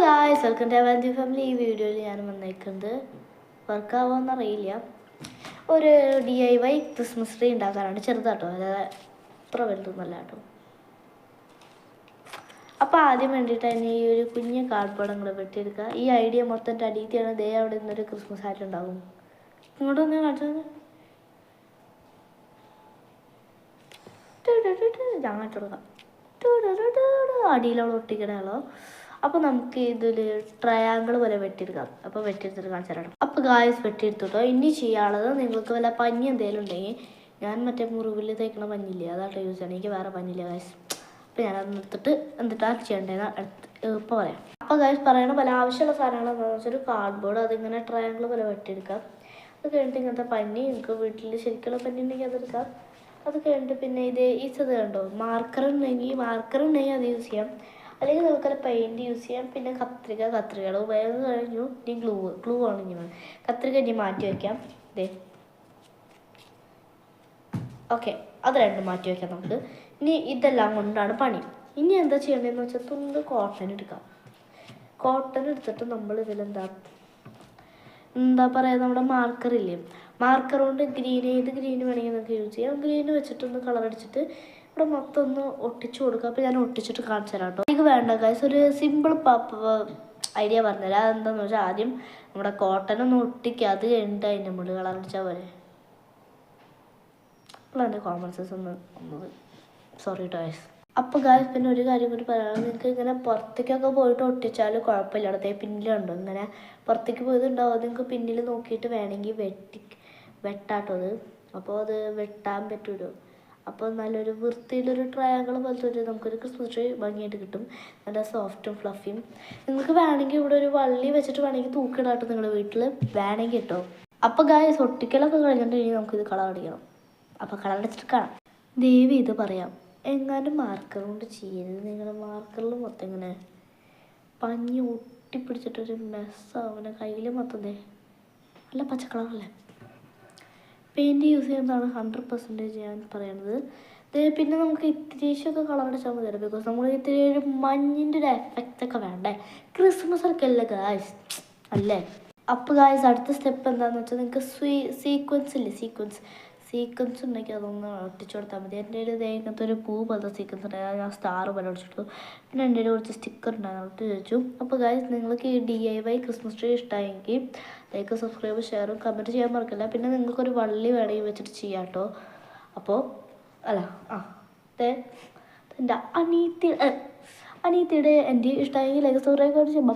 Guys, welcome to Avanthi family. ഈ വീഡിയോയിൽ ഞാൻ വന്നേക്കുന്നത് വർക്കാവുമെന്ന് അറിയില്ല, ഒരു DIY ക്രിസ്മസ് ട്രീ ഉണ്ടാക്കാനാണ്. ചെറുതാട്ടോ, അതായത് അത്ര വലുതൊന്നുമല്ല കേട്ടോ. അപ്പോൾ ആദ്യം വേണ്ടിയിട്ട് തന്നെ ഈ ഒരു കുഞ്ഞ് കാർഡ്ബോർഡ് വെട്ടിയെടുക്കുക. ഈ ഐഡിയ മൊത്തം അടിയിട്ടാണ്. ദേ അവിടെ നിന്നൊരു ക്രിസ്മസ് ആയിട്ട് ഉണ്ടാകും. ഇങ്ങോട്ടൊന്ന് കാണിച്ചത് ഞാൻ കാണിച്ചു കൊടുക്കാം. അടിയിലവിടെ ഒട്ടിക്കണല്ലോ. അപ്പോൾ നമുക്ക് ഇതിൽ ട്രയാങ്കിൾ പോലെ വെട്ടിയെടുക്കാം. അപ്പോൾ വെട്ടിയെടുത്തിട്ട് കാണിച്ചു തരാം. അപ്പോൾ ഗായ്സ് വെട്ടിയെടുത്തിട്ടോ. ഇനി ചെയ്യാനുള്ളത്, നിങ്ങൾക്ക് വല്ല പഞ്ഞി എന്തെങ്കിലും ഉണ്ടെങ്കിൽ, ഞാൻ മറ്റേ മുറിവിൽ തേക്കണ പഞ്ഞില്ലേ, അതാട്ടോ യൂസ് ചെയ്യണം. എനിക്ക് വേറെ പഞ്ഞില്ല ഗായ്സ്. അപ്പോൾ ഞാനത് എടുത്തിട്ട് എന്നിട്ടാണ് ചെയ്യേണ്ടതെന്ന് ഇപ്പോൾ പറയാം. അപ്പോൾ ഗായ്സ് പറയണ പോലെ ആവശ്യമുള്ള സാധനങ്ങൾ എന്താണെന്ന് വെച്ചാൽ, ഒരു കാർഡ്ബോർഡ്, അതിങ്ങനെ ട്രയാങ്കിൾ പോലെ വെട്ടിയെടുക്കാം. അത് കഴിഞ്ഞിട്ട് ഇങ്ങനത്തെ പഞ്ഞി, നിങ്ങൾക്ക് വീട്ടിൽ ശരിക്കുള്ള പഞ്ഞി ഉണ്ടെങ്കിൽ അതെടുക്കാം. അത് കഴിഞ്ഞിട്ട് പിന്നെ ഈ ഇത് കണ്ടോ, മാർക്കർ ഉണ്ടെങ്കിൽ അത് യൂസ് ചെയ്യാം. അല്ലെങ്കിൽ നമുക്കത് പെയിൻറ്റ് യൂസ് ചെയ്യാം. പിന്നെ കത്രികകൾ ഉപയോഗം കഴിഞ്ഞു. ഇനി ഗ്ലൂ ആണ് ഇനി വേണം. കത്രിക ഇനി മാറ്റി വയ്ക്കാം. ഇതേ ഓക്കെ, അത് രണ്ടും മാറ്റി വയ്ക്കാം നമുക്ക്. ഇനി ഇതെല്ലാം കൊണ്ടാണ് പണി. ഇനി എന്താ ചെയ്യേണ്ടതെന്ന് വെച്ചാൽ, തുണ്ട് കോട്ടൺ എടുക്കാം. കോട്ടൺ എടുത്തിട്ട് നമ്മൾ ഇതിലെന്താ പറയുക, നമ്മുടെ മാർക്കറില്ലേ, മാർക്കർ കൊണ്ട് ഏത് ഗ്രീൻ വേണമെങ്കിൽ നമുക്ക് യൂസ് ചെയ്യാം. ഗ്രീൻ വെച്ചിട്ടൊന്ന് കളർ അടിച്ചിട്ട് ഇവിടെ മൊത്തം ഒന്ന് ഒട്ടിച്ചു കൊടുക്കുക. അപ്പോൾ ഞാൻ ഒട്ടിച്ചിട്ട് കാണിച്ചു തരാം കേട്ടോ. എനിക്ക് വേണ്ട ഗൈസ്, ഒരു സിമ്പിൾ ഐഡിയ പറഞ്ഞുതരാം. അതെന്താണെന്ന് വെച്ചാൽ, ആദ്യം നമ്മുടെ കോട്ടൺ ഒന്ന് ഒട്ടിക്കുക. അത് കഴിഞ്ഞിട്ട് അതിൻ്റെ മുകളിൽ കളർ അടിച്ചാൽ പോലെ. അപ്പോൾ എൻ്റെ കോമൺ സെൻസ് ഒന്നത് സോറി കേട്ടോ ഗൈസ്. അപ്പോൾ ഗൈസ് പിന്നെ ഒരു കാര്യം കൂടി പറയാനുള്ളത്, നിങ്ങൾക്ക് ഇങ്ങനെ പുറത്തേക്കൊക്കെ പോയിട്ട് ഒട്ടിച്ചാലും കുഴപ്പമില്ല. അടുത്തേ പിന്നിലുണ്ടോ ഇങ്ങനെ പുറത്തേക്ക് പോയതുണ്ടാവും. അത് നിങ്ങൾക്ക് പിന്നിൽ നോക്കിയിട്ട് വേണമെങ്കിൽ വെട്ടാട്ടത്. അപ്പോൾ അത് വെട്ടാൻ പറ്റുമല്ലോ. അപ്പോൾ നല്ലൊരു വൃത്തിയിലൊരു ട്രയാങ്കിൾ പോലത്തെ ഒരു നമുക്കൊരു ക്രിസ്മസ് ട്രീ ഭംഗിയായിട്ട് കിട്ടും. നല്ല സോഫ്റ്റും ഫ്ലഫിയും. നിങ്ങൾക്ക് വേണമെങ്കിൽ ഇവിടെ ഒരു വള്ളി വെച്ചിട്ട് വേണമെങ്കിൽ തൂക്കിടാട്ടോ നിങ്ങളുടെ വീട്ടിൽ വേണമെങ്കിൽ കേട്ടോ. അപ്പോൾ ഗായ്സ് ഒട്ടിക്കലൊക്കെ കഴിഞ്ഞിട്ടുണ്ടെങ്കിൽ നമുക്കിത് കളർ അടിക്കണം. അപ്പോൾ കളർ അടിച്ചിട്ട് കാണാം. ദേവി ഇത് പറയാം, എങ്ങാനും മാർക്കർ കൊണ്ട് ചെയ്യരുത്. നിങ്ങളുടെ മാർക്കറിൽ മൊത്തം ഇങ്ങനെ പഞ്ഞി ഒട്ടിപ്പിടിച്ചിട്ടൊരു മെസ്സാവുന്ന കയ്യിൽ മൊത്തം നല്ല പച്ചക്കളറല്ലേ. പെയിൻറ്റ് യൂസ് ചെയ്യുന്നതാണ് 100% ഞാൻ പറയണത്. പിന്നെ നമുക്ക് ഇത്തിരിയൊക്കെ കളർ അടിച്ചാൽ മതിയല്ലോ. ബിക്കോസ് നമ്മൾ ഇത്തിരി ഒരു മഞ്ഞിൻ്റെ ഒരു എഫക്റ്റൊക്കെ വേണ്ടേ, ക്രിസ്മസ് ഒക്കെ അല്ലേ ഗായ്സ്, അല്ലേ. അപ്പോൾ ഗായ്സ് അടുത്ത സ്റ്റെപ്പ് എന്താണെന്ന് വെച്ചാൽ, നിങ്ങൾക്ക് സീക്വൻസ് ഉണ്ടെങ്കിൽ അതൊന്ന് ഒട്ടിച്ചു കൊടുത്താൽ മതി. എൻ്റെ ഒരു ഇങ്ങനത്തെ ഒരു പൂ പോലത്തെ സീക്വൻസ് ഉണ്ടായി, ഞാൻ സ്റ്റാർ പോലെ ഒട്ടിച്ചെടുത്തു. പിന്നെ എൻ്റെ കുറച്ച് സ്റ്റിക്കർ ഉണ്ടായിരുന്നു, ഒട്ട് ചോദിച്ചു. അപ്പോൾ ഗായ്സ് നിങ്ങൾക്ക് ഈ DIY ക്രിസ്മസ് ട്രീ ഇഷ്ടമായെങ്കിൽ ലൈക്ക്, സബ്സ്ക്രൈബ്, ഷെയറും കമൻറ്റ് ചെയ്യാൻ മറക്കില്ല. പിന്നെ നിങ്ങൾക്കൊരു വള്ളി വേണമെങ്കിൽ വെച്ചിട്ട് ചെയ്യാം കേട്ടോ. അപ്പോൾ എൻ്റെ അനീത്തിയുടെ എൻ്റെ ഇഷ്ടമായെങ്കിൽ ലൈക്ക്, സബ്സ്ക്രൈബ് ചെയ്യാം.